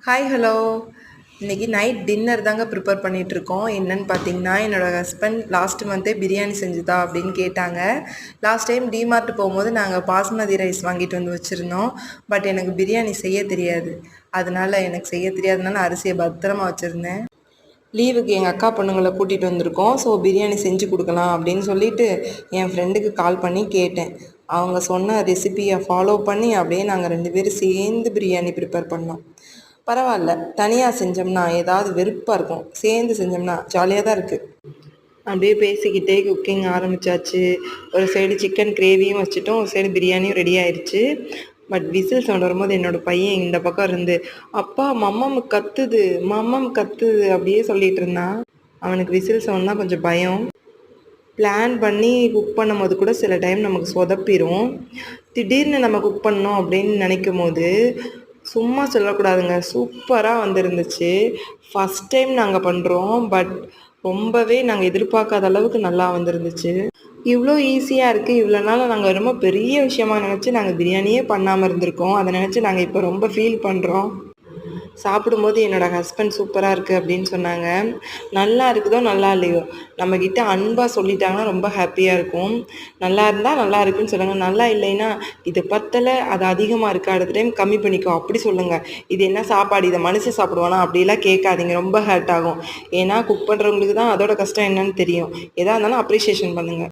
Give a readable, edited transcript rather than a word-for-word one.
Hi hello. இன்றைக்கி night dinner தாங்க prepare பண்ணிகிட்ருக்கோம். என்னென்னு பார்த்தீங்கன்னா, என்னோடய ஹஸ்பண்ட் லாஸ்ட் மந்த்தே பிரியாணி செஞ்சுதா அப்படின்னு கேட்டாங்க. லாஸ்ட் டைம் டிமார்ட் போகும்போது நாங்கள் பாஸ்மதி ரைஸ் வாங்கிட்டு வந்து வச்சுருந்தோம். பட் எனக்கு பிரியாணி செய்ய தெரியாது. அதனால் எனக்கு செய்ய தெரியாதனால அரிசியை பத்திரமா வச்சுருந்தேன். லீவுக்கு எங்கள் அக்கா பொண்ணுங்களை கூட்டிகிட்டு வந்திருக்கோம். ஸோ பிரியாணி செஞ்சு கொடுக்கலாம் அப்படின்னு சொல்லிட்டு என் ஃப்ரெண்டுக்கு கால் பண்ணி கேட்டேன். அவங்க சொன்ன ரெசிபியை ஃபாலோ பண்ணி அப்படியே நாங்கள் 2 பேரும் சேர்ந்து பிரியாணி ப்ரிப்பேர் பண்ணோம். பரவாயில்ல, தனியாக செஞ்சோம்னா ஏதாவது வெறுப்பாக இருக்கும், சேர்ந்து செஞ்சோம்னா ஜாலியாக தான் இருக்குது. அப்படியே பேசிக்கிட்டே குக்கிங் ஆரம்பித்தாச்சு. ஒரு சைடு சிக்கன் கிரேவியும் வச்சுட்டோம், ஒரு சைடு பிரியாணியும் ரெடி ஆயிடுச்சு. பட் விசில் சவுண்ட் வரும்போது என்னோடய பையன் இந்த பக்கம் இருந்து, அப்பா மம்மம் கத்துது மம்மம் கத்துது அப்படியே சொல்லிட்டு இருந்தான். அவனுக்கு விசில் சவுண்ட் தான் கொஞ்சம் பயம். பிளான் பண்ணி குக் பண்ணும் போது கூட சில டைம் நமக்கு சொதப்பிடும். திடீர்னு நம்ம குக் பண்ணோம் அப்படின்னு நினைக்கும் போது சும்மா சொல்லக்கூடாதுங்க, சூப்பராக வந்துருந்துச்சு. ஃபஸ்ட் டைம் நாங்கள் பண்ணுறோம். பட் ரொம்பவே நாங்கள் எதிர்பார்க்காத அளவுக்கு நல்லா வந்துருந்துச்சு. இவ்வளோ ஈஸியாக இருக்குது, இவ்வளோ நாள் நாங்கள் ரொம்ப பெரிய விஷயமா நினச்சி நாங்கள் பிரியாணியே பண்ணாமல் இருந்திருக்கோம். அதை நினச்சி நாங்கள் இப்போ ரொம்ப ஃபீல் பண்ணுறோம். சாப்பிடும்போது என்னோடய ஹஸ்பண்ட் சூப்பராக இருக்குது அப்படின்னு சொன்னாங்க. நல்லா இருக்குதோ நல்லா இல்லையோ, நம்மக்கிட்ட அன்பாக சொல்லிட்டாங்கன்னா ரொம்ப ஹாப்பியாக இருக்கும். நல்லா இருந்தால் நல்லா இருக்குன்னு சொல்லுங்கள், நல்லா இல்லைன்னா இது பத்தலை, அது அதிகமாக இருக்குது, அடுத்த டைம் கம்மி பண்ணிக்கோ அப்படி சொல்லுங்கள். இது என்ன சாப்பாடு, இதை மனுஷன் சாப்பிடுவானா அப்படிலாம் கேட்காதீங்க, ரொம்ப ஹர்ட் ஆகும். ஏன்னா குக் பண்ணுறவங்களுக்கு தான் அதோட கஷ்டம் என்னன்னு தெரியும். எதாக இருந்தாலும் அப்ரிஷியேஷன் பண்ணுங்கள்.